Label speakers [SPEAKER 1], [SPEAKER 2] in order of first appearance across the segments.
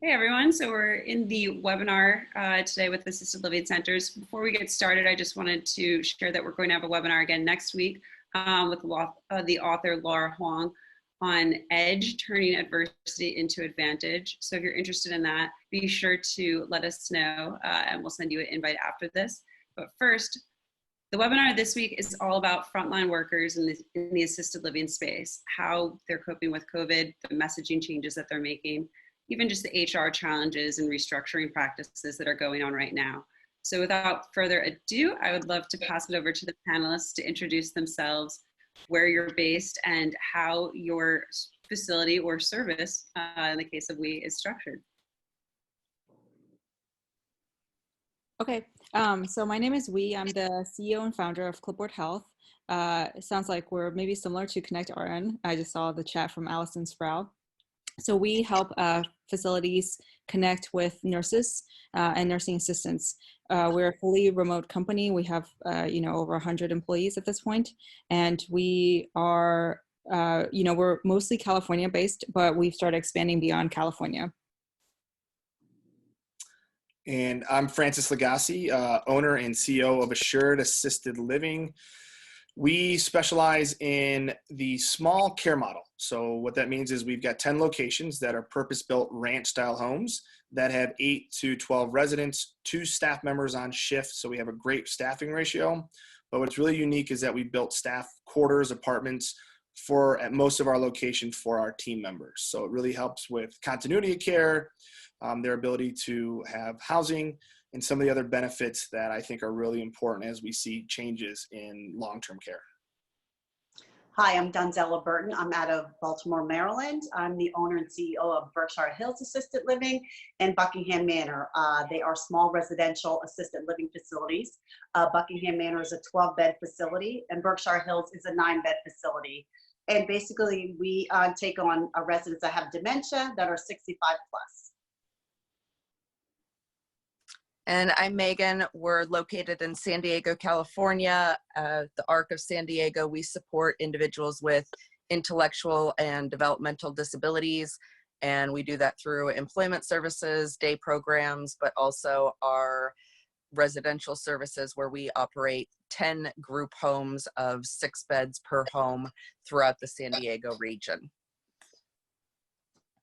[SPEAKER 1] Hey everyone, so we're in the webinar today with assisted living centers. Before we get started, I just wanted to share that we're going to have a webinar again next week with the author Laura Huang on EDGE, Turning Adversity into Advantage. So if you're interested in that, be sure to let us know and we'll send you an invite after this. But first, the webinar this week is all about frontline workers in the assisted living space, how they're coping with COVID, the messaging changes that they're making, even just the HR challenges and restructuring practices that are going on right now. So without further ado, I would love to pass it over to the panelists to introduce themselves, where you're based, and how your facility or service, in the case of we, is structured.
[SPEAKER 2] Okay, so my name is Wee. I'm the CEO and founder of Clipboard Health. It sounds like we're maybe similar to Connect RN. I just saw the chat from Allison Sproul. So we help facilities connect with nurses and nursing assistants. We're a fully remote company. We have over 100 employees at this point, and we are we're mostly California based, but we've started expanding beyond California.
[SPEAKER 3] And I'm Francis LeGasse, owner and CEO of Assured Assisted Living. We specialize in the small care model. So what that means is we've got 10 locations that are purpose-built ranch-style homes that have 8 to 12 residents, 2 staff members on shift. So we have a great staffing ratio. But what's really unique is that we built staff quarters, apartments at most of our locations for our team members. So it really helps with continuity of care, their ability to have housing, and some of the other benefits that I think are really important as we see changes in long-term care.
[SPEAKER 4] Hi, I'm Donzella Burton. I'm out of Baltimore, Maryland. I'm the owner and CEO of Berkshire Assisted Living and Buckingham Manor. They are small residential assisted living facilities. Buckingham Manor is a 12-bed facility, and Berkshire Hills is a 9-bed facility. And basically, we take on residents that have dementia that are 65 plus.
[SPEAKER 5] And I'm Meghan. We're located in San Diego, California. The ARC of San Diego, we support individuals with intellectual and developmental disabilities. And we do that through employment services, day programs, but also our residential services where we operate 10 group homes of 6 beds per home throughout the San Diego region.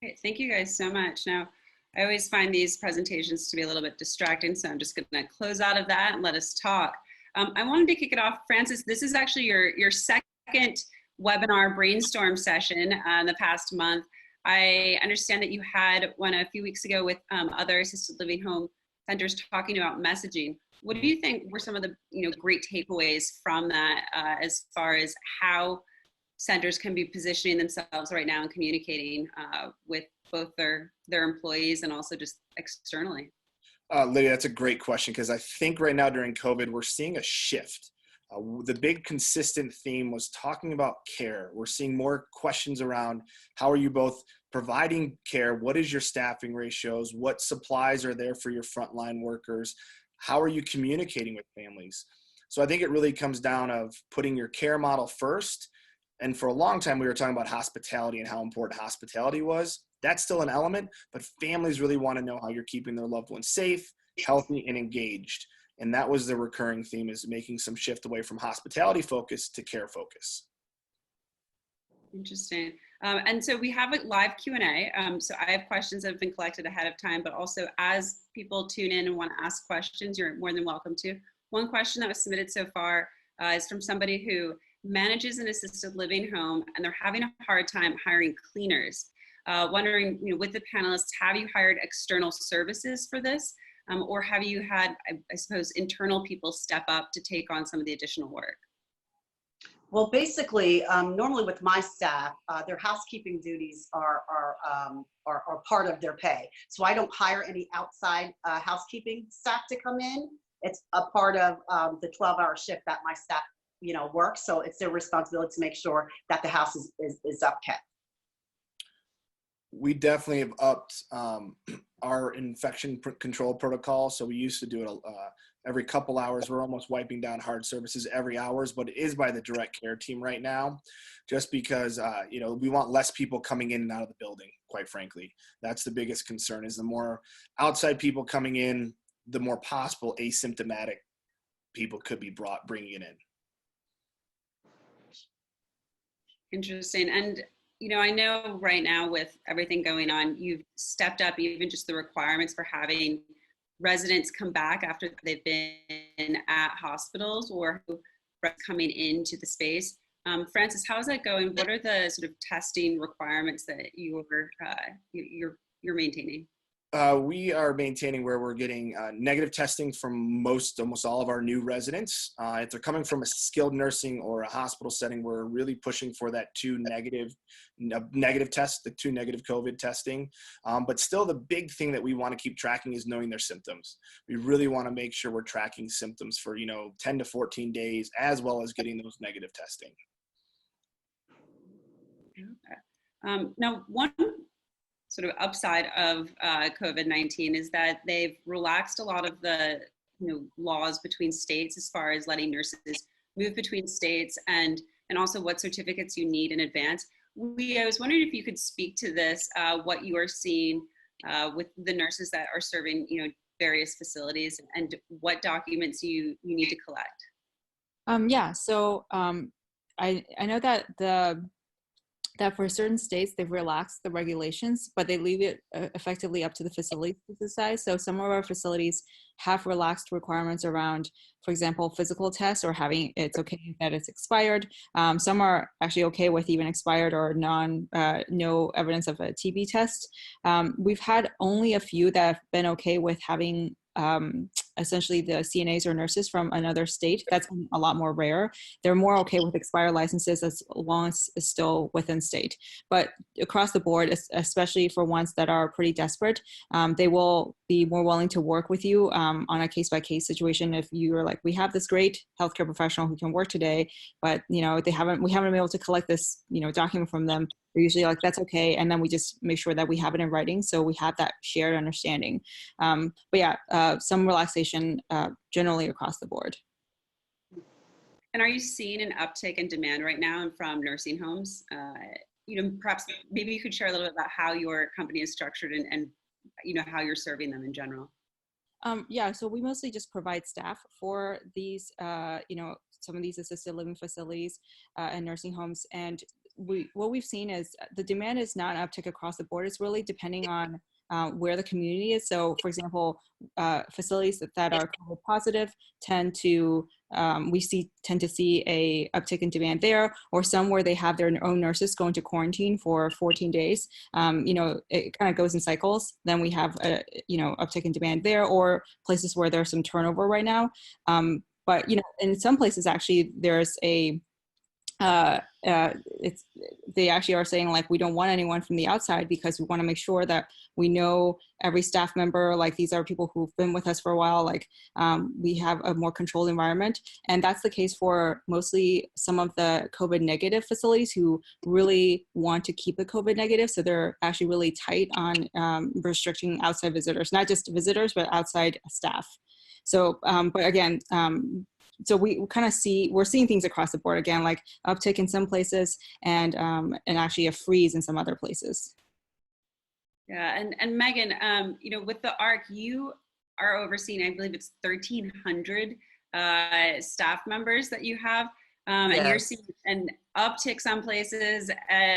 [SPEAKER 1] Great, thank you guys so much. Now, I always find these presentations to be a little bit distracting, so I'm just going to close out of that and let us talk. I wanted to kick it off. Francis, this is actually your second webinar brainstorm session in the past month. I understand that you had one a few weeks ago with other assisted living home centers talking about messaging. What do you think were some of the great takeaways from that as far as how centers can be positioning themselves right now and communicating with both their employees and also just externally?
[SPEAKER 3] Lydia, that's a great question, because I think right now during COVID, we're seeing a shift. The big consistent theme was talking about care. We're seeing more questions around how are you both providing care? What is your staffing ratios? What supplies are there for your frontline workers? How are you communicating with families? So I think it really comes down of putting your care model first. And for a long time, we were talking about hospitality and how important hospitality was. That's still an element, but families really want to know how you're keeping their loved ones safe, healthy, and engaged. And that was the recurring theme, is making some shift away from hospitality focus to care focus.
[SPEAKER 1] Interesting. And so we have a live Q&A. So I have questions that have been collected ahead of time, but also as people tune in and want to ask questions, you're more than welcome to. One question that was submitted so far is from somebody who manages an assisted living home, and they're having a hard time hiring cleaners. Wondering, with the panelists, have you hired external services for this? Or have you had, I suppose, internal people step up to take on some of the additional work?
[SPEAKER 4] Well, basically, normally with my staff, their housekeeping duties are part of their pay. So I don't hire any outside housekeeping staff to come in. It's a part of the 12-hour shift that my staff work. So it's their responsibility to make sure that the house is upkept.
[SPEAKER 3] We definitely have upped our infection control protocol. So we used to do it every couple hours. We're almost wiping down hard services every hours, but it is by the direct care team right now, just because, we want less people coming in and out of the building, quite frankly. That's the biggest concern, is the more outside people coming in, the more possible asymptomatic people could be bringing it in.
[SPEAKER 1] Interesting. And, I know right now with everything going on, you've stepped up even just the requirements for having residents come back after they've been at hospitals or coming into the space. Francis, how is that going? What are the sort of testing requirements that you're maintaining?
[SPEAKER 3] We are maintaining where we're getting negative testing from almost all of our new residents. If they're coming from a skilled nursing or a hospital setting, we're really pushing for that two negative COVID testing. But still, the big thing that we want to keep tracking is knowing their symptoms. We really want to make sure we're tracking symptoms for 10 to 14 days, as well as getting those negative testing.
[SPEAKER 1] Okay. Now, one sort of upside of COVID-19 is that they've relaxed a lot of the laws between states as far as letting nurses move between states and also what certificates you need in advance. I was wondering if you could speak to this, what you are seeing with the nurses that are serving various facilities, and what documents you need to collect.
[SPEAKER 2] Yeah, so I know that that for certain states, they've relaxed the regulations, but they leave it effectively up to the facility to decide. So some of our facilities have relaxed requirements around, for example, physical tests, or it's okay that it's expired. Some are actually okay with even expired or no evidence of a TB test. We've had only a few that have been okay with having essentially the CNAs or nurses from another state. That's a lot more rare. They're more okay with expired licenses as long as it's still within state. But across the board, especially for ones that are pretty desperate, they will be more willing to work with you on a case-by-case situation. If you're like, we have this great healthcare professional who can work today, but we haven't been able to collect this document from them, they're usually like, that's okay. And then we just make sure that we have it in writing, so we have that shared understanding. But yeah, some relaxation generally across the board.
[SPEAKER 1] And are you seeing an uptick in demand right now from nursing homes? Perhaps maybe you could share a little bit about how your company is structured and how you're serving them in general.
[SPEAKER 2] Yeah, so we mostly just provide staff for these, some of these assisted living facilities and nursing homes. And what we've seen is the demand is not an uptick across the board. It's really depending on where the community is. So, for example, facilities that are COVID positive tend to see a uptick in demand there, or some where they have their own nurses go into quarantine for 14 days. It kind of goes in cycles. Then we have a uptick in demand there, or places where there's some turnover right now. But in some places actually there's a they actually are saying, like, we don't want anyone from the outside because we want to make sure that we know every staff member, like these are people who've been with us for a while, like we have a more controlled environment. And that's the case for mostly some of the COVID negative facilities who really want to keep it COVID negative. So they're actually really tight on restricting outside visitors, not just visitors, but outside staff. So, but again, so we kind of we're seeing things across the board again, like uptick in some places and actually a freeze in some other places.
[SPEAKER 1] Yeah, and Meghan, with the ARC, you are overseeing, I believe it's 1,300 staff members that you have,
[SPEAKER 5] Yes.
[SPEAKER 1] and you're seeing an uptick some places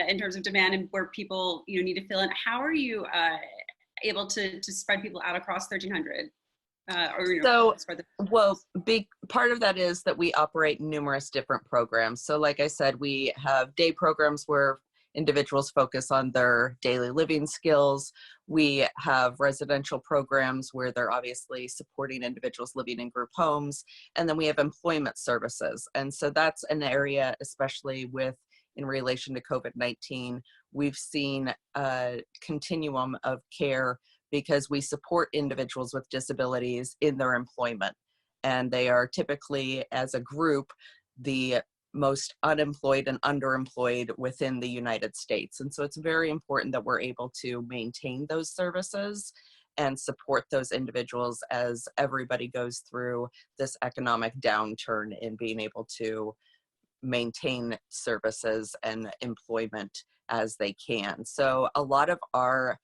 [SPEAKER 1] in terms of demand and where people need to fill in. How are you able to spread people out across 1,300?
[SPEAKER 5] Big part of that is that we operate numerous different programs. So like I said, we have day programs where individuals focus on their daily living skills. We have residential programs where they're obviously supporting individuals living in group homes. And then we have employment services. And so that's an area, especially in relation to COVID-19, we've seen a continuum of care because we support individuals with disabilities in their employment. And they are typically, as a group, the most unemployed and underemployed within the United States. And so it's very important that we're able to maintain those services. and support those individuals as everybody goes through this economic downturn in being able to maintain services and employment as they can. So a lot of our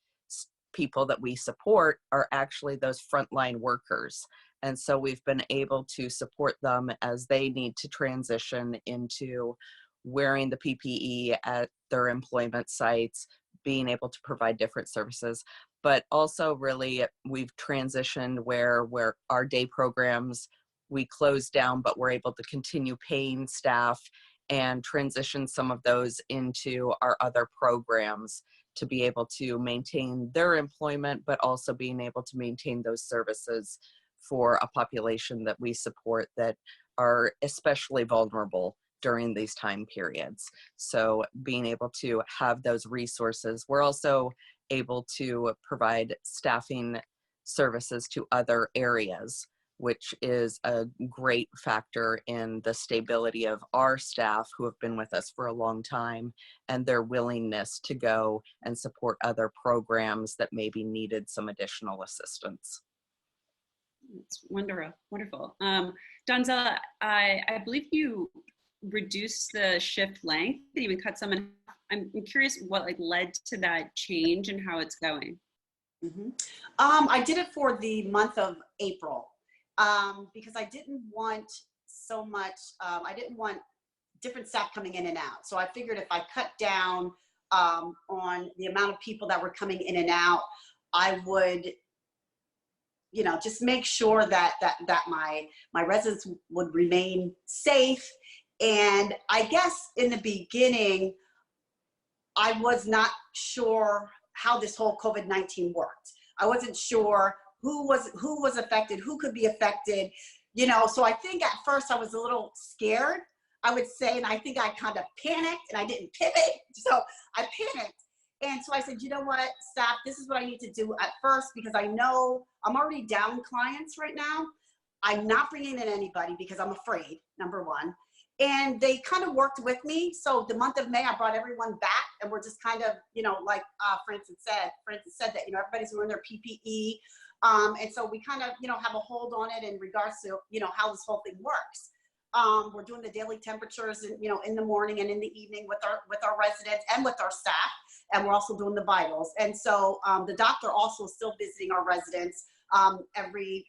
[SPEAKER 5] people that we support are actually those frontline workers. And so we've been able to support them as they need to transition into wearing the PPE at their employment sites, being able to provide different services. But also really we've transitioned where our day programs, we closed down, but we're able to continue paying staff and transition some of those into our other programs to be able to maintain their employment, but also being able to maintain those services for a population that we support that are especially vulnerable during these time periods. So being able to have those resources, we're also able to provide staffing services to other areas, which is a great factor in the stability of our staff who have been with us for a long time and their willingness to go and support other programs that maybe needed some additional assistance.
[SPEAKER 1] It's wonderful. Donzella, I believe you reduced the shift length, even cut some in half. I'm curious what led to that change and how it's going.
[SPEAKER 4] I did it for the month of April because I didn't want so much, I didn't want different staff coming in and out. So I figured if I cut down on the amount of people that were coming in and out, I would, you know, just make sure that my residents would remain safe. And I guess in the beginning, I was not sure how this whole COVID-19 worked. I wasn't sure who was affected, who could be affected, you know. So I think at first I was a little scared, I would say, and I think I kind of panicked and I didn't pivot. So I panicked. And so I said, you know what, staff, this is what I need to do at first, because I know I'm already down clients right now. I'm not bringing in anybody because I'm afraid, number one. And they kind of worked with me. So the month of May, I brought everyone back, and we're just kind of, you know, like Francis said that, you know, everybody's wearing their PPE. And so we kind of, you know, have a hold on it in regards to, you know, how this whole thing works. We're doing the daily temperatures, and, you know, in the morning and in the evening with our residents and with our staff. And we're also doing the vitals. And so the doctor also is still visiting our residents every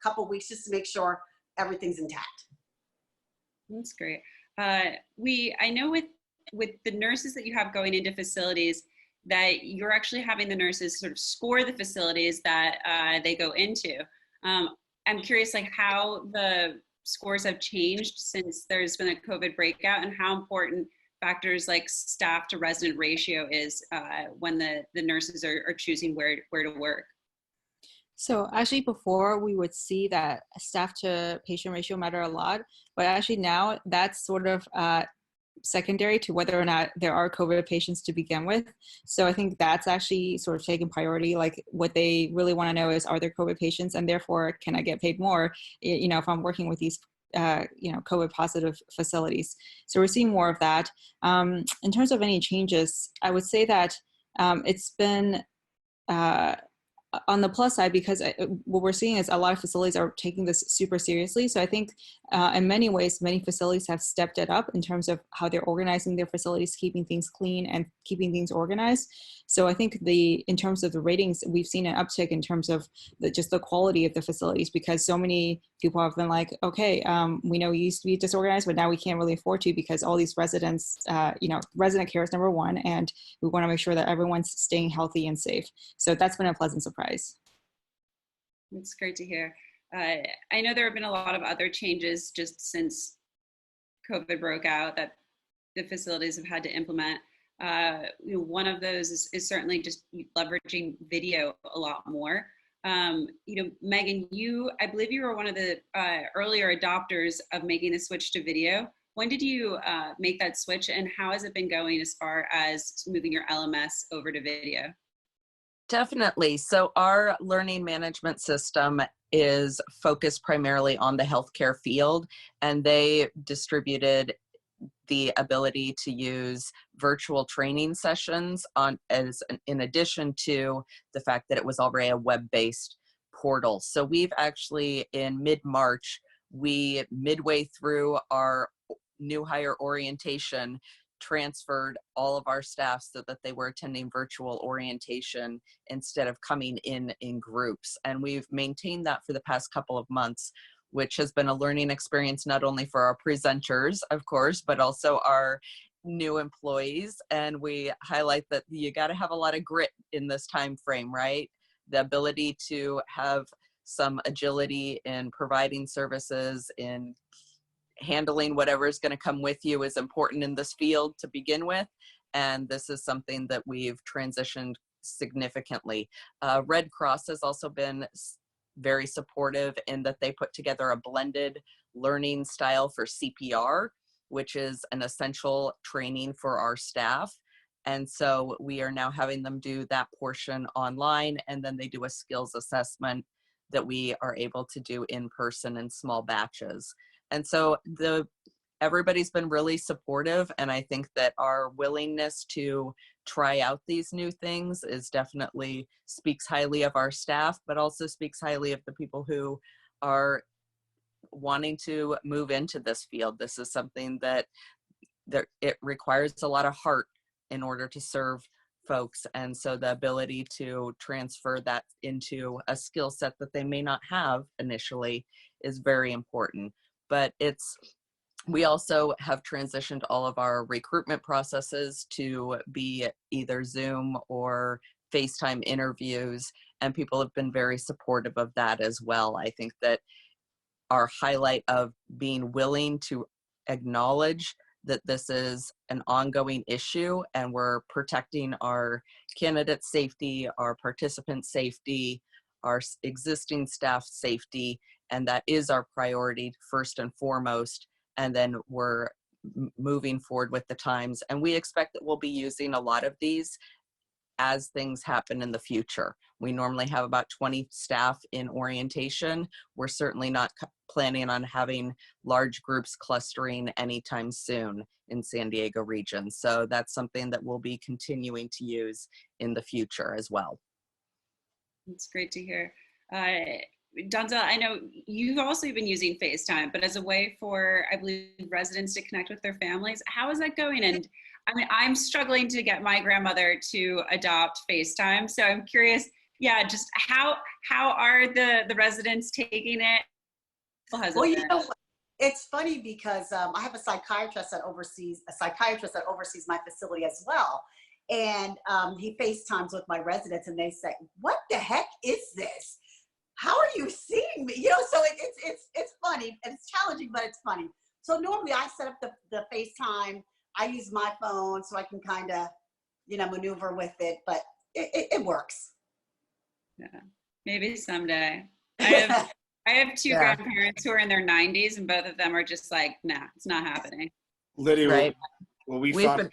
[SPEAKER 4] couple of weeks just to make sure everything's intact.
[SPEAKER 1] That's great. I know with the nurses that you have going into facilities that you're actually having the nurses sort of score the facilities that they go into. I'm curious, like, how the scores have changed since there's been a COVID breakout, and how important factors like staff to resident ratio is when the nurses are choosing where to work.
[SPEAKER 2] So actually before we would see that staff to patient ratio matter a lot, but actually now that's sort of secondary to whether or not there are COVID patients to begin with. So I think that's actually sort of taking priority. Like, what they really want to know is, are there COVID patients, and therefore can I get paid more, you know, if I'm working with these you know, COVID positive facilities. So we're seeing more of that. In terms of any changes, I would say that it's been on the plus side, because what we're seeing is a lot of facilities are taking this super seriously. So I think in many ways, many facilities have stepped it up in terms of how they're organizing their facilities, keeping things clean and keeping things organized. So I think in terms of the ratings, we've seen an uptick in terms of just the quality of the facilities, because so many people have been like, okay, we know you used to be disorganized, but now we can't really afford to, because all these residents, you know, resident care is number one, and we want to make sure that everyone's staying healthy and safe. So that's been a pleasant surprise.
[SPEAKER 1] It's great to hear. I know there have been a lot of other changes just since COVID broke out that the facilities have had to implement. You know, one of those is certainly just leveraging video a lot more. You know, Meghan, I believe you were one of the earlier adopters of making the switch to video. When did you make that switch, and how has it been going as far as moving your LMS over to video?
[SPEAKER 5] Definitely. So our learning management system is focused primarily on the healthcare field, and they distributed the ability to use virtual training sessions in addition to the fact that it was already a web-based portal. So we've actually, in mid-March, midway through our new hire orientation, transferred all of our staff so that they were attending virtual orientation instead of coming in groups. And we've maintained that for the past couple of months, which has been a learning experience, not only for our presenters, of course, but also our new employees. And we highlight that you got to have a lot of grit in this time frame, right? The ability to have some agility in providing services, in handling whatever is going to come with you is important in this field to begin with. And this is something that we've transitioned significantly. Red Cross has also been very supportive in that they put together a blended learning style for CPR, which is an essential training for our staff. And so we are now having them do that portion online, and then they do a skills assessment that we are able to do in person in small batches. And so everybody's been really supportive, and I think that our willingness to try out these new things definitely speaks highly of our staff, but also speaks highly of the people who are wanting to move into this field. This is something that it requires a lot of heart in order to serve folks. And so the ability to transfer that into a skill set that they may not have initially is very important. But we also have transitioned all of our recruitment processes to be either Zoom or FaceTime interviews, and people have been very supportive of that as well. I think that our highlight of being willing to acknowledge that this is an ongoing issue and we're protecting our candidate safety, our participant safety, our existing staff safety, and that is our priority first and foremost. And then we're moving forward with the times. And we expect that we'll be using a lot of these as things happen in the future. We normally have about 20 staff in orientation. We're certainly not planning on having large groups clustering anytime soon in San Diego region. So that's something that we'll be continuing to use in the future as well.
[SPEAKER 1] That's great to hear. Donzella, I know you've also been using FaceTime, but as a way for, I believe, residents to connect with their families. How is that going? And I mean, I'm struggling to get my grandmother to adopt FaceTime. So I'm curious, just how are the residents taking it?
[SPEAKER 4] Well, you know, it's funny because I have a psychiatrist that oversees my facility as well. And he FaceTimes with my residents and they say, "What the heck is this? How are you seeing me?" You know, so it's funny and it's challenging, but it's funny. So normally I set up the FaceTime. I use my phone so I can kind of, maneuver with it, but it works.
[SPEAKER 1] Yeah, maybe someday. I have two grandparents who are in their 90s, and both of them are just like, nah, it's not happening.
[SPEAKER 3] Lydia,
[SPEAKER 5] right.
[SPEAKER 3] what we found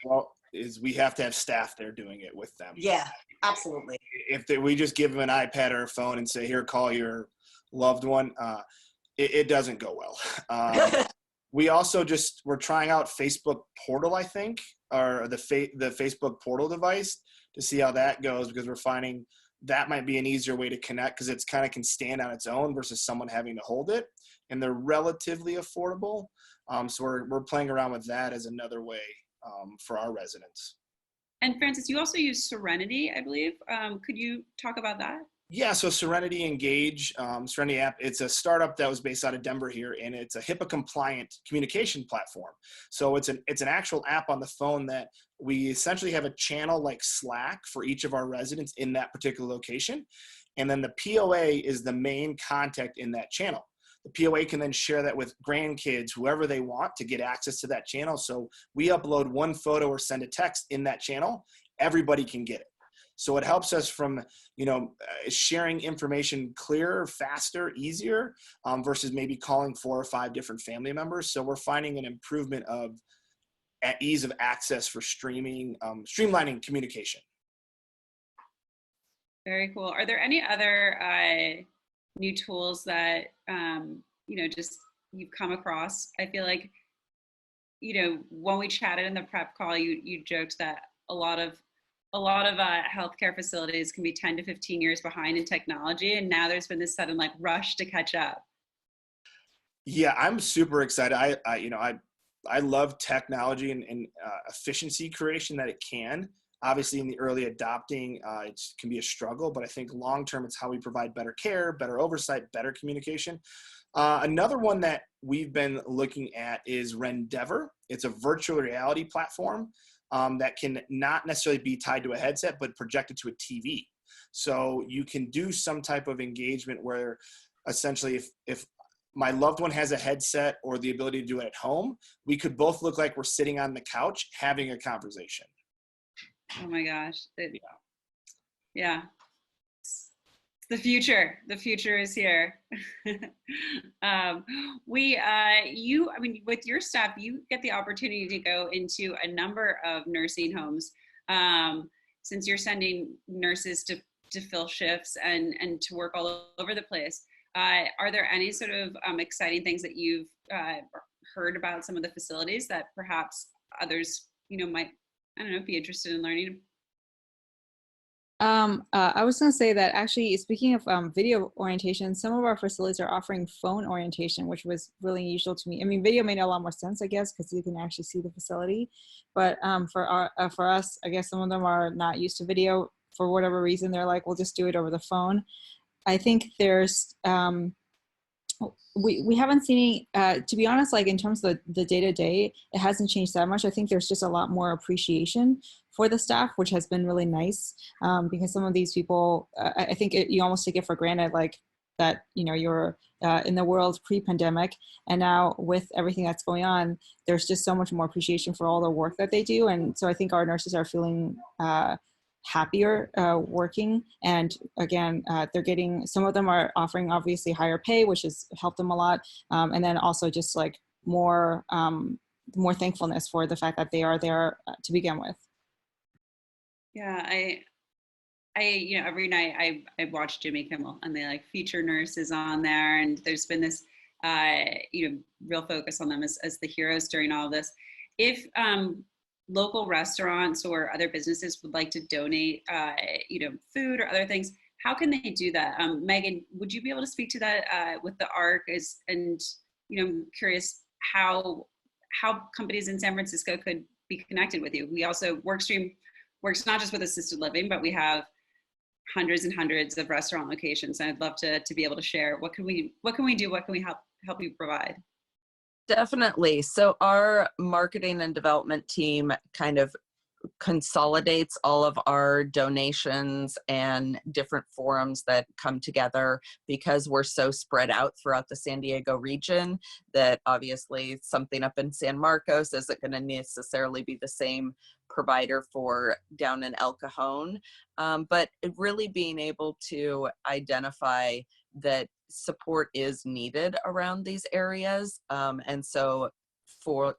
[SPEAKER 3] is we have to have staff there doing it with them.
[SPEAKER 4] Yeah, absolutely.
[SPEAKER 3] If we just give them an iPad or a phone and say, "Here, call your loved one," it doesn't go well. We also we're trying out Facebook Portal, I think, or the Facebook Portal device to see how that goes, because we're finding that might be an easier way to connect, because it's kind of can stand on its own versus someone having to hold it, and they're relatively affordable. So we're playing around with that as another way for our residents.
[SPEAKER 1] And Francis, you also use Serenity, I believe. Could you talk about that?
[SPEAKER 3] Yeah, so Serenity Engage, Serenity app, it's a startup that was based out of Denver here, and it's a HIPAA compliant communication platform. So it's an actual app on the phone that we essentially have a channel like Slack for each of our residents in that particular location. And then the POA is the main contact in that channel. The POA can then share that with grandkids, whoever they want, to get access to that channel. So we upload one photo or send a text in that channel, everybody can get it. So it helps us from, sharing information clearer, faster, easier, versus maybe calling 4 or 5 different family members. So we're finding an improvement of ease of access for streamlining communication.
[SPEAKER 1] Very cool. Are there any other new tools that, just you've come across? I feel like when we chatted in the prep call, you joked that a lot of healthcare facilities can be 10 to 15 years behind in technology, and now there's been this sudden like rush to catch up.
[SPEAKER 3] Yeah, I'm super excited. I love technology and efficiency creation that it can. Obviously, in the early adopting, it can be a struggle, but I think long term, it's how we provide better care, better oversight, better communication. Another one that we've been looking at is Rendeavor. It's a virtual reality platform that can not necessarily be tied to a headset, but projected to a TV. So you can do some type of engagement where essentially if my loved one has a headset or the ability to do it at home, we could both look like we're sitting on the couch having a conversation.
[SPEAKER 1] Oh my gosh. Yeah. It's the future. The future is here. With your staff, you get the opportunity to go into a number of nursing homes. Since you're sending nurses to fill shifts and to work all over the place. Are there any sort of exciting things that you've heard about some of the facilities that perhaps others, might, be interested in learning?
[SPEAKER 2] I was going to say that actually, speaking of video orientation, some of our facilities are offering phone orientation, which was really unusual to me. I mean, video made a lot more sense, I guess, because you can actually see the facility. But for us, I guess some of them are not used to video for whatever reason. They're like, we'll just do it over the phone. I think there's we haven't seen any, to be honest, like in terms of the day-to-day, it hasn't changed that much. I think there's just a lot more appreciation for the staff, which has been really nice, because some of these people, I think you almost take it for granted, like that, you're in the world pre-pandemic, and now with everything that's going on, there's just so much more appreciation for all the work that they do. And so I think our nurses are feeling happier working, and again, they're getting, some of them are offering obviously higher pay, which has helped them a lot, and then also just like more thankfulness for the fact that they are there to begin with.
[SPEAKER 1] Yeah, I every night I watch Jimmy Kimmel, and they like feature nurses on there, and there's been this real focus on them as the heroes during all of this. If local restaurants or other businesses would like to donate, food or other things, how can they do that? Meghan, would you be able to speak to that with the ARC? Curious how companies in San Francisco could be connected with you. We also, Workstream works not just with assisted living, but we have hundreds and hundreds of restaurant locations. And I'd love to be able to share, what can we do? What can we help you provide?
[SPEAKER 5] Definitely. So our marketing and development team kind of consolidates all of our donations and different forums that come together, because we're so spread out throughout the San Diego region that obviously something up in San Marcos isn't going to necessarily be the same provider for down in El Cajon. But really being able to identify that support is needed around these areas. And so for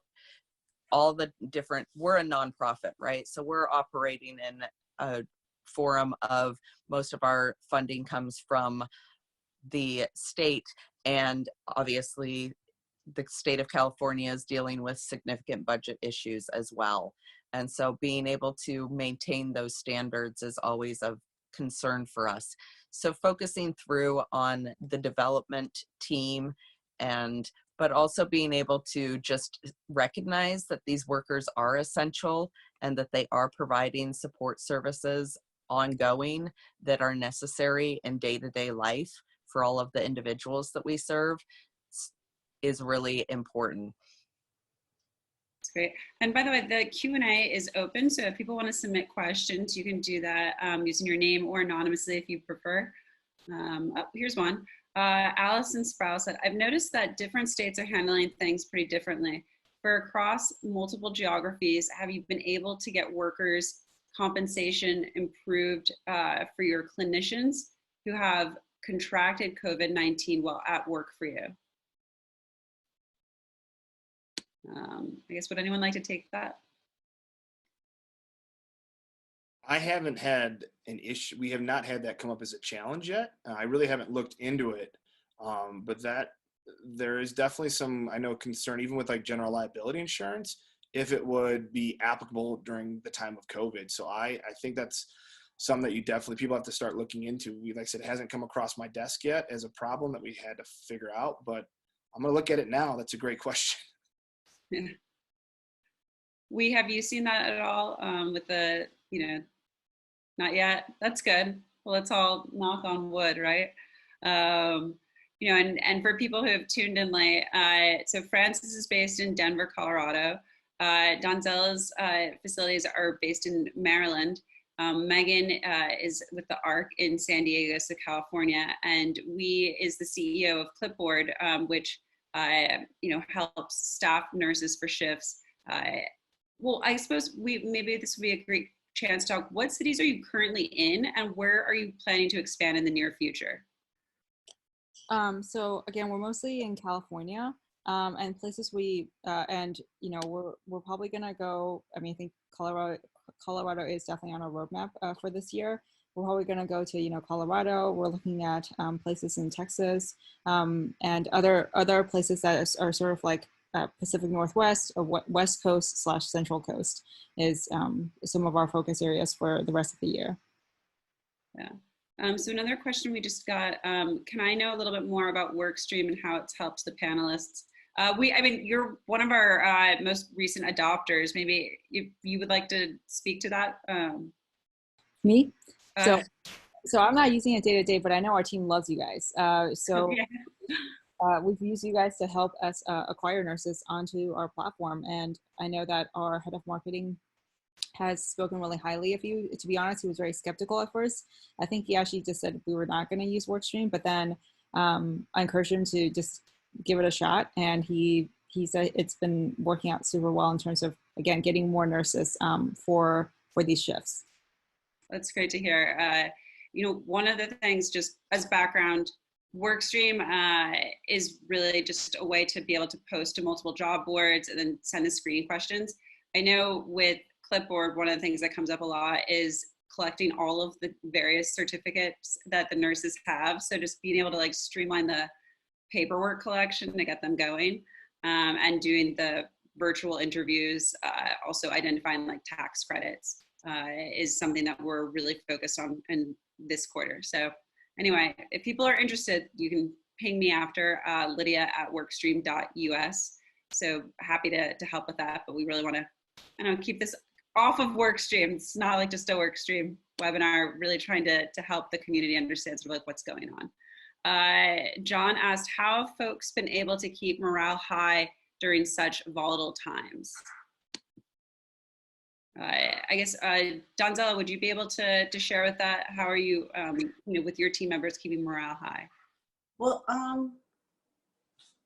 [SPEAKER 5] all the different, we're a nonprofit, right? So we're operating in a forum of, most of our funding comes from the state, and obviously the state of California is dealing with significant budget issues as well. And so being able to maintain those standards is always of concern for us. So focusing through on the development team, but also being able to just recognize that these workers are essential and that they are providing support services ongoing that are necessary in day-to-day life for all of the individuals that we serve is really important.
[SPEAKER 1] That's great. And by the way, the Q&A is open. So if people want to submit questions, you can do that using your name or anonymously if you prefer. Here's one. Allison Sproul said, I've noticed that different states are handling things pretty differently. For across multiple geographies, have you been able to get workers' compensation improved for your clinicians who have contracted COVID-19 while at work for you? I guess, would anyone like to take that?
[SPEAKER 3] I haven't had an issue. We have not had that come up as a challenge yet. I really haven't looked into it, but that there is definitely some, I know, concern even with like general liability insurance, if it would be applicable during the time of COVID. So I think that's something that you definitely, people have to start looking into. Like I said, it hasn't come across my desk yet as a problem that we had to figure out, but I'm going to look at it now. That's a great question.
[SPEAKER 1] Yeah. Have you seen that at all with the, not yet? That's good. Well, let's all knock on wood, right? And for people who have tuned in late, so Francis is based in Denver, Colorado. Donzella's facilities are based in Maryland. Meghan is with the ARC in San Diego, so California, and is the CEO of Clipboard, which helps staff nurses for shifts. Well, I suppose maybe this would be a great chance to talk. What cities are you currently in, and where are you planning to expand in the near future?
[SPEAKER 2] So again, we're mostly in California, and places we're probably gonna go. I mean, I think Colorado is definitely on our roadmap for this year. We're probably gonna go to Colorado. We're looking at places in Texas and other places that are sort of like Pacific Northwest or West Coast / Central Coast is some of our focus areas for the rest of the year.
[SPEAKER 1] Yeah. So another question we just got, can I know a little bit more about Workstream and how it's helped the panelists? You're one of our most recent adopters. Maybe you would like to speak to that.
[SPEAKER 2] Me? So I'm not using it day to day, but I know our team loves you guys. We've used you guys to help us acquire nurses onto our platform. And I know that our head of marketing has spoken really highly of you. To be honest, he was very skeptical at first. I think he actually just said we were not going to use Workstream, but then I encouraged him to just give it a shot. And he said it's been working out super well in terms of, again, getting more nurses for these shifts.
[SPEAKER 1] That's great to hear. One of the things, just as background, Workstream is really just a way to be able to post to multiple job boards and then send us screening questions. I know with Clipboard, one of the things that comes up a lot is collecting all of the various certificates that the nurses have. So just being able to streamline the paperwork collection to get them going, and doing the virtual interviews, also identifying tax credits is something that we're really focused on in this quarter. So anyway, if people are interested, you can ping me after, lydia@workstream.us. So happy to help with that, but we really want to keep this off of Workstream. It's not just a Workstream webinar, really trying to help the community understand sort of what's going on. John asked, how have folks been able to keep morale high during such volatile times? I guess, Donzella, would you be able to share with that? How are you, with your team members keeping morale high?
[SPEAKER 4] Well,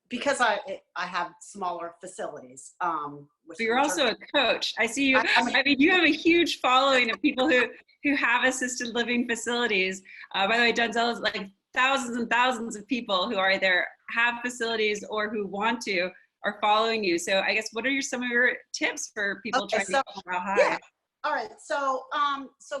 [SPEAKER 4] because I have smaller facilities.
[SPEAKER 1] But you're also a coach. I see you. You have a huge following of people who have assisted living facilities. By the way, Donzella's thousands and thousands of people who are either have facilities or who want to are following you. So I guess, what are some of your tips for people trying to keep morale high?
[SPEAKER 4] Yeah. All right, so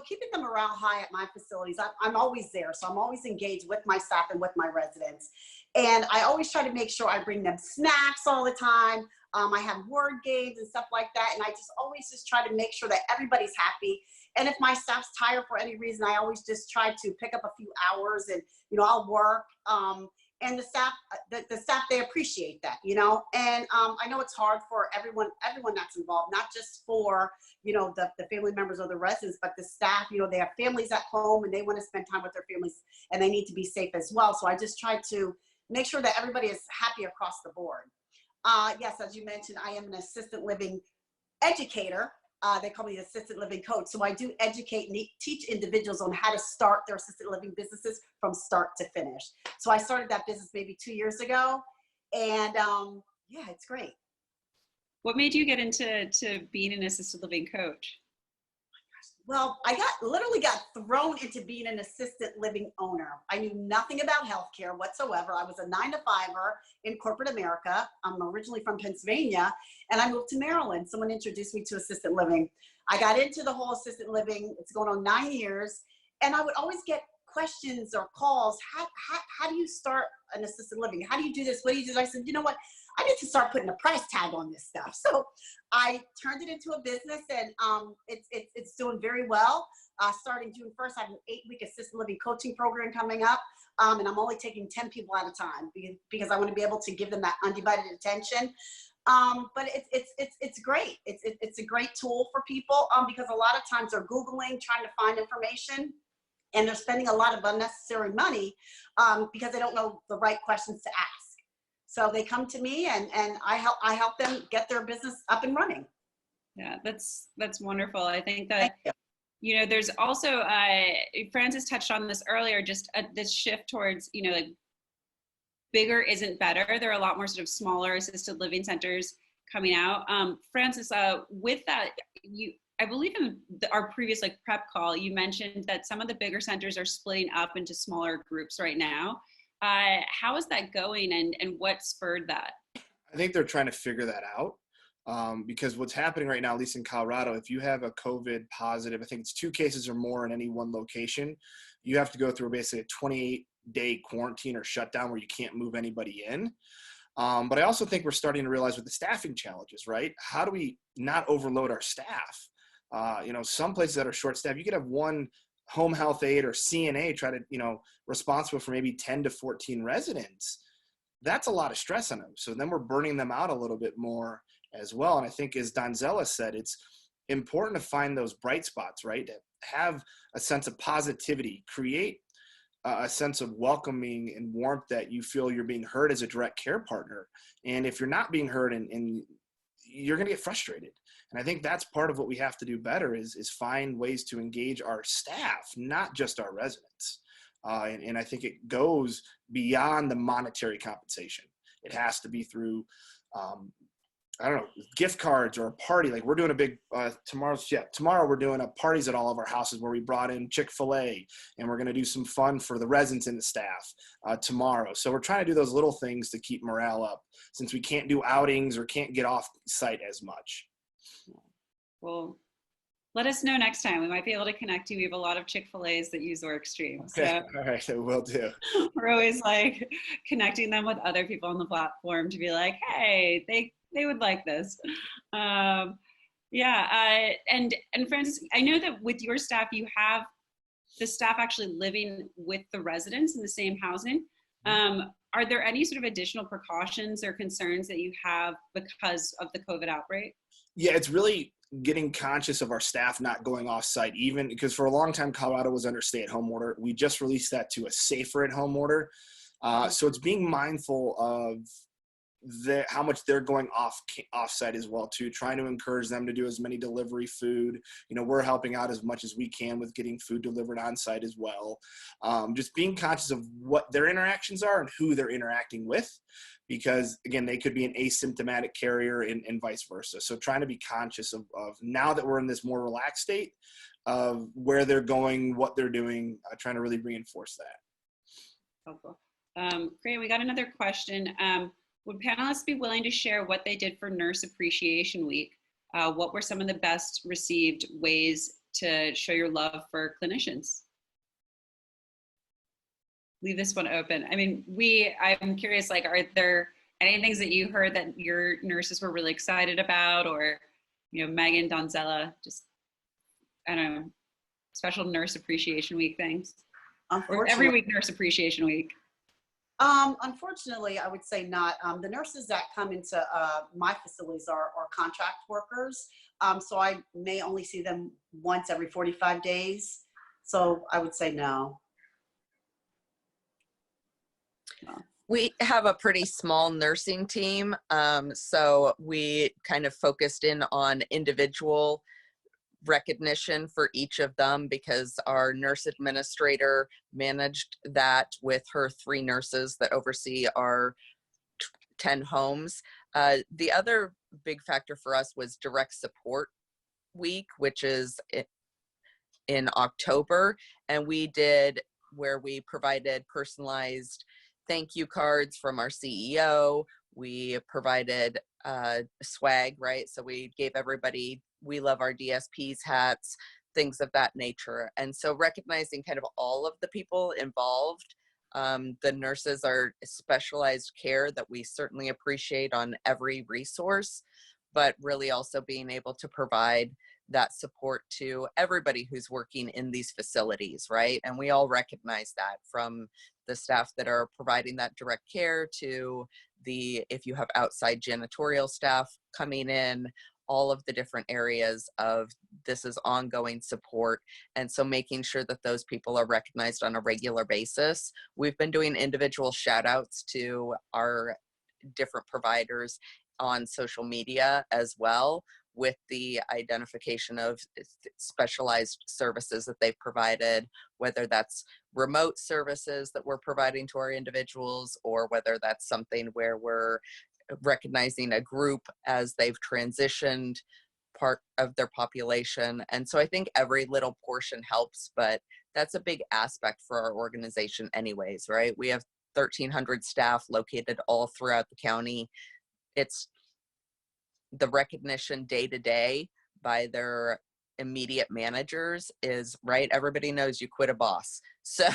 [SPEAKER 4] keeping the morale high at my facilities, I'm always there. So I'm always engaged with my staff and with my residents. And I always try to make sure I bring them snacks all the time. I have word games and stuff like that. And I always try to make sure that everybody's happy. And if my staff's tired for any reason, I always just try to pick up a few hours and, I'll work. And the staff, they appreciate that, and I know it's hard for everyone that's involved, not just for, the family members or the residents, but the staff, they have families at home and they want to spend time with their families and they need to be safe as well. So I just try to make sure that everybody is happy across the board. Yes, as you mentioned, I am an assisted living educator. They call me the assisted living coach. So I do educate and teach individuals on how to start their assisted living businesses from start to finish. So I started that business maybe 2 years ago, and yeah, it's great.
[SPEAKER 1] What made you get into being an assisted living coach?
[SPEAKER 4] Well, I literally got thrown into being an assisted living owner. I knew nothing about healthcare whatsoever. I was a 9-to-5er in corporate America. I'm originally from Pennsylvania, and I moved to Maryland. Someone introduced me to assisted living. I got into the whole assisted living. It's going on 9 years, and I would always get questions or calls. How do you start an assisted living? How do you do this? What do you do? I said, you know what? I need to start putting a price tag on this stuff. So I turned it into a business, and it's doing very well. Starting June 1st, I have an 8-week assisted living coaching program coming up. And I'm only taking 10 people at a time because I want to be able to give them that undivided attention. But it's great. It's a great tool for people because a lot of times they're Googling, trying to find information, and they're spending a lot of unnecessary money because they don't know the right questions to ask. So they come to me, and I help them get their business up and running.
[SPEAKER 1] Yeah, that's wonderful. I think that, you know, there's also, Francis touched on this earlier, just this shift towards, you know, like bigger isn't better. There are a lot more sort of smaller assisted living centers coming out. Francis, with that, I believe in our previous like prep call, you mentioned that some of the bigger centers are splitting up into smaller groups right now. How is that going, and what spurred that?
[SPEAKER 3] I think they're trying to figure that out because what's happening right now, at least in Colorado, if you have a COVID positive, I think it's 2 cases or more in any one location, you have to go through basically a 28-day quarantine or shutdown where you can't move anybody in. But I also think we're starting to realize with the staffing challenges, right? How do we not overload our staff? You know, some places that are short-staffed, you could have one home health aide or CNA try to, you know, responsible for maybe 10 to 14 residents. That's a lot of stress on them. So then we're burning them out a little bit more as well. And I think, as Donzella said, it's important to find those bright spots, right? To have a sense of positivity, create a sense of welcoming and warmth that you feel you're being heard as a direct care partner. And if you're not being heard, and you're going to get frustrated. And I think that's part of what we have to do better is find ways to engage our staff, not just our residents. And I think it goes beyond the monetary compensation. It has to be through, I don't know, gift cards or a party. Like we're doing a big, tomorrow we're doing a parties at all of our houses where we brought in Chick-fil-A, and we're going to do some fun for the residents and the staff tomorrow. So we're trying to do those little things to keep morale up since we can't do outings or can't get off site as much.
[SPEAKER 1] Well, let us know next time. We might be able to connect you. We have a lot of Chick-fil-A's that use Workstream.
[SPEAKER 3] Okay.
[SPEAKER 1] So
[SPEAKER 3] all right, so we'll do.
[SPEAKER 1] we're always like connecting them with other people on the platform to be like, hey, they would like this. And Francis, I know that with your staff, you have the staff actually living with the residents in the same housing. Are there any sort of additional precautions or concerns that you have because of the COVID outbreak?
[SPEAKER 3] Yeah, it's really getting conscious of our staff not going off site, even because for a long time, Colorado was under stay-at-home order. We just released that to a safer at home order. So it's being mindful of how much they're going off site as well too, trying to encourage them to do as many delivery food. You know, we're helping out as much as we can with getting food delivered on site as well. Just being conscious of what their interactions are and who they're interacting with, because again, they could be an asymptomatic carrier and vice versa. So trying to be conscious of now that we're in this more relaxed state of where they're going, what they're doing, trying to really reinforce that.
[SPEAKER 1] Helpful. Great, we got another question. Would panelists be willing to share what they did for Nurse Appreciation Week? What were some of the best received ways to show your love for clinicians? Leave this one open. I mean, I'm curious, like, are there any things that you heard that your nurses were really excited about, or, you know, Meghan, Donzella, just, I don't know, special Nurse Appreciation Week things? Or every week Nurse Appreciation Week?
[SPEAKER 4] Unfortunately, I would say not. The nurses that come into my facilities are contract workers. So I may only see them once every 45 days. So I would say no.
[SPEAKER 5] We have a pretty small nursing team. So we kind of focused in on individual recognition for each of them because our nurse administrator managed that with her 3 nurses that oversee our 10 homes. The other big factor for us was Direct Support Week, which is in October. And we did where we provided personalized thank you cards from our CEO. We provided swag, right? So we gave everybody We Love Our DSPs hats. things of that nature. And so recognizing kind of all of the people involved, the nurses are specialized care that we certainly appreciate on every resource, but really also being able to provide that support to everybody who's working in these facilities, right? And we all recognize that, from the staff that are providing that direct care to if you have outside janitorial staff coming in, all of the different areas of this is ongoing support. And so making sure that those people are recognized on a regular basis. We've been doing individual shout outs to our different providers on social media as well, with the identification of specialized services that they've provided, whether that's remote services that we're providing to our individuals, or whether that's something where we're recognizing a group as they've transitioned part of their population. And so I think every little portion helps, but that's a big aspect for our organization anyways, right? We have 1,300 staff located all throughout the county. It's the recognition day to day by their immediate managers is, right, everybody knows you quit a boss. So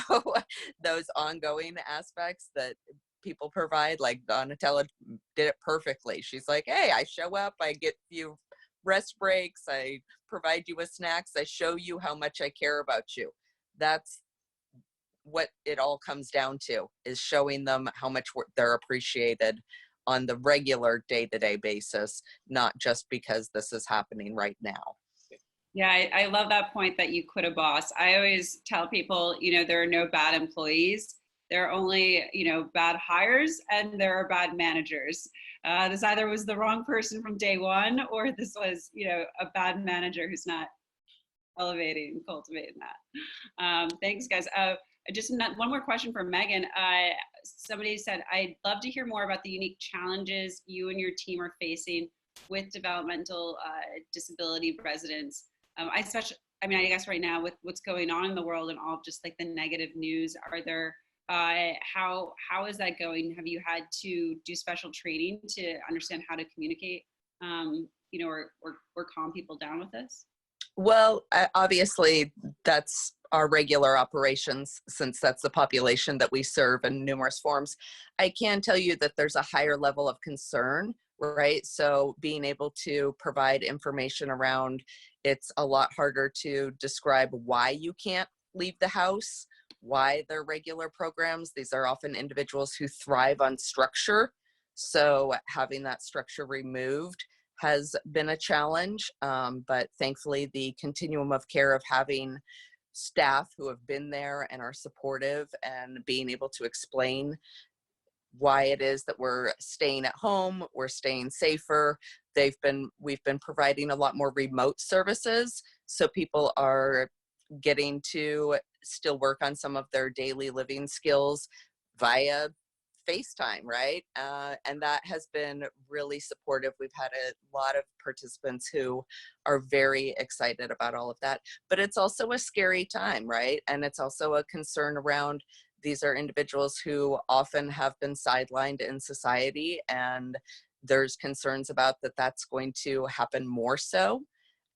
[SPEAKER 5] those ongoing aspects that people provide, like Donzella did it perfectly. She's like, hey, I show up, I get you rest breaks, I provide you with snacks, I show you how much I care about you. That's what it all comes down to, is showing them how much they're appreciated on the regular day-to-day basis, not just because this is happening right now.
[SPEAKER 1] Yeah, I love that point that you quit a boss. I always tell people, there are no bad employees. There are only, bad hires, and there are bad managers. This either was the wrong person from day one, or this was, a bad manager who's not elevating and cultivating that. Thanks, guys. Just one more question for Meghan. Somebody said, I'd love to hear more about the unique challenges you and your team are facing with developmental disability residents. I guess right now with what's going on in the world and all just like the negative news, are there, how is that going? Have you had to do special training to understand how to communicate, or calm people down with this?
[SPEAKER 5] Well, obviously that's our regular operations, since that's the population that we serve in numerous forms. I can tell you that there's a higher level of concern, right? So being able to provide information around, it's a lot harder to describe why you can't leave the house, why they're regular programs. These are often individuals who thrive on structure. So having that structure removed has been a challenge, but thankfully the continuum of care of having staff who have been there and are supportive and being able to explain why it is that we're staying at home, we're staying safer. We've been providing a lot more remote services, so people are getting to still work on some of their daily living skills via FaceTime, right? And that has been really supportive. We've had a lot of participants who are very excited about all of that, but it's also a scary time, right? And it's also a concern around, these are individuals who often have been sidelined in society, and there's concerns about that's going to happen more so.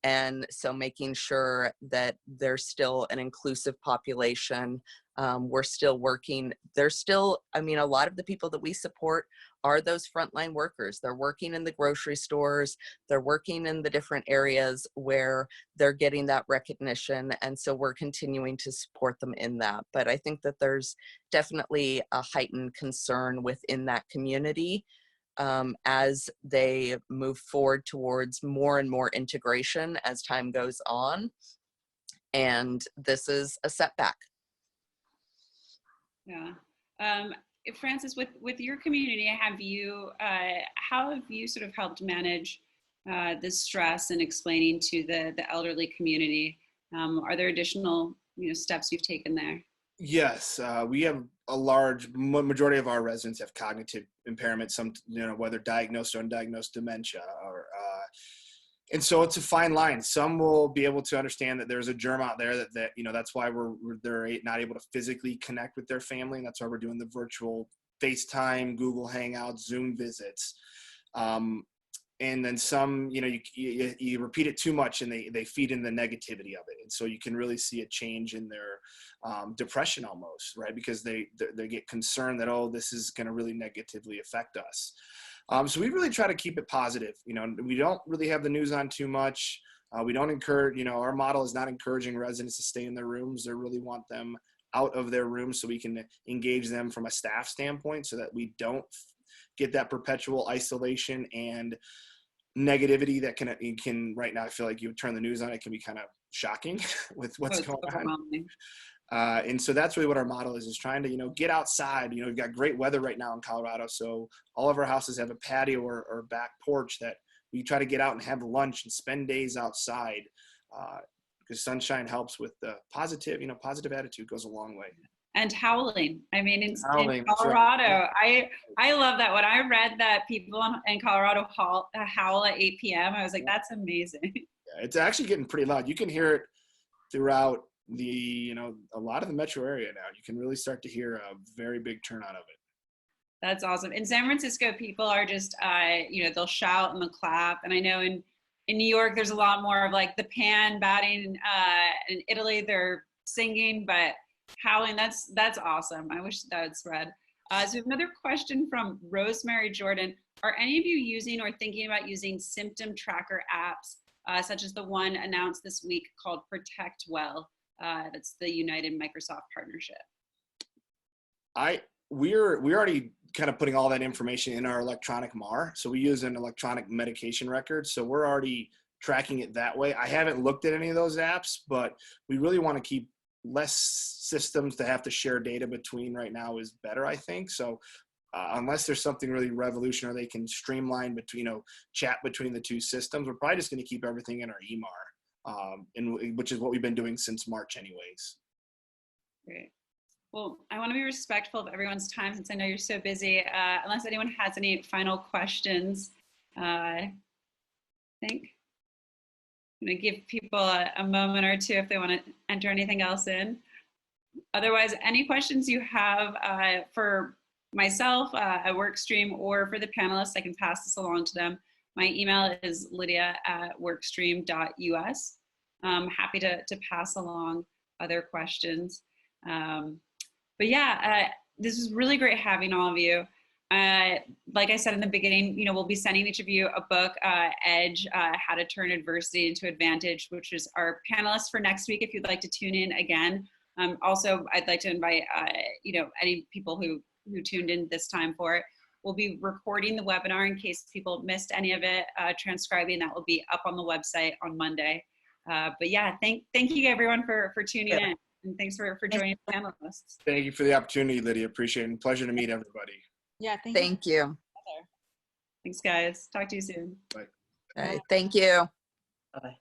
[SPEAKER 5] And so making sure that there's still an inclusive population. We're still working. There's still, a lot of the people that we support are those frontline workers. They're working in the grocery stores. They're working in the different areas where they're getting that recognition. And so we're continuing to support them in that. But I think that there's definitely a heightened concern within that community as they move forward towards more and more integration as time goes on. And this is a setback.
[SPEAKER 1] Yeah. Francis, with your community, how have you sort of helped manage the stress and explaining to the elderly community? Are there additional steps you've taken there?
[SPEAKER 3] Yes, we have a large majority of our residents have cognitive impairment, some whether diagnosed or undiagnosed dementia, or and so it's a fine line. Some will be able to understand that there's a germ out there that that's why they're not able to physically connect with their family, and that's why we're doing the virtual FaceTime, Google Hangouts, Zoom visits. and then some, you repeat it too much and they feed in the negativity of it. And so you can really see a change in their depression almost, right? Because they get concerned that, oh, this is going to really negatively affect us. So we really try to keep it positive. We don't really have the news on too much. We don't encourage, our model is not encouraging residents to stay in their rooms. They really want them out of their rooms so we can engage them from a staff standpoint so that we don't get that perpetual isolation and negativity that can right now, I feel like you turn the news on, it can be kind of shocking with what's going on. And so that's really what our model is trying to, get outside. We've got great weather right now in Colorado. So all of our houses have a patio or back porch that we try to get out and have lunch and spend days outside because sunshine helps with the positive attitude goes a long way.
[SPEAKER 1] And howling. I mean, in
[SPEAKER 3] Right.
[SPEAKER 1] Colorado, I love that. When I read that people in Colorado howl at 8 p.m., I was like, that's amazing.
[SPEAKER 3] Yeah, it's actually getting pretty loud. You can hear it throughout a lot of the metro area now. You can really start to hear a very big turnout of it.
[SPEAKER 1] That's awesome. In San Francisco, people are just, they'll shout and they'll clap. And I know in New York, there's a lot more of like the pan batting. In Italy, they're singing, but howling, that's awesome. I wish that would spread. So we have another question from Rosemary Jordan. Are any of you using or thinking about using symptom tracker apps, such as the one announced this week called Protect Well? That's the United Microsoft partnership.
[SPEAKER 3] We're already kind of putting all that information in our electronic MAR. So we use an electronic medication record. So we're already tracking it that way. I haven't looked at any of those apps, but we really want to keep less systems to have to share data between right now is better, I think. So unless there's something really revolutionary, they can streamline between, chat between the two systems. We're probably just going to keep everything in our EMAR, which is what we've been doing since March anyways.
[SPEAKER 1] Great. Well, I want to be respectful of everyone's time since I know you're so busy. Unless anyone has any final questions, I think I'm going to give people a moment or two if they want to enter anything else in. Otherwise, any questions you have for myself at Workstream or for the panelists, I can pass this along to them. My email is lydia@workstream.us. I'm happy to pass along other questions. But yeah, this was really great having all of you. Like I said in the beginning, we'll be sending each of you a book, Edge, How to Turn Adversity into Advantage, which is our panelists for next week if you'd like to tune in again. Also, I'd like to invite, any people who tuned in this time for it. We'll be recording the webinar in case people missed any of it, transcribing. That will be up on the website on Monday. But yeah, thank you everyone for tuning in. And thanks for joining the panelists.
[SPEAKER 3] Thank you for the opportunity, Lydia. Appreciate it. Pleasure to meet everybody.
[SPEAKER 2] Yeah,
[SPEAKER 5] Thank you.
[SPEAKER 1] Thanks, guys. Talk to you soon.
[SPEAKER 3] Bye.
[SPEAKER 5] All right, thank you.
[SPEAKER 4] Bye-bye.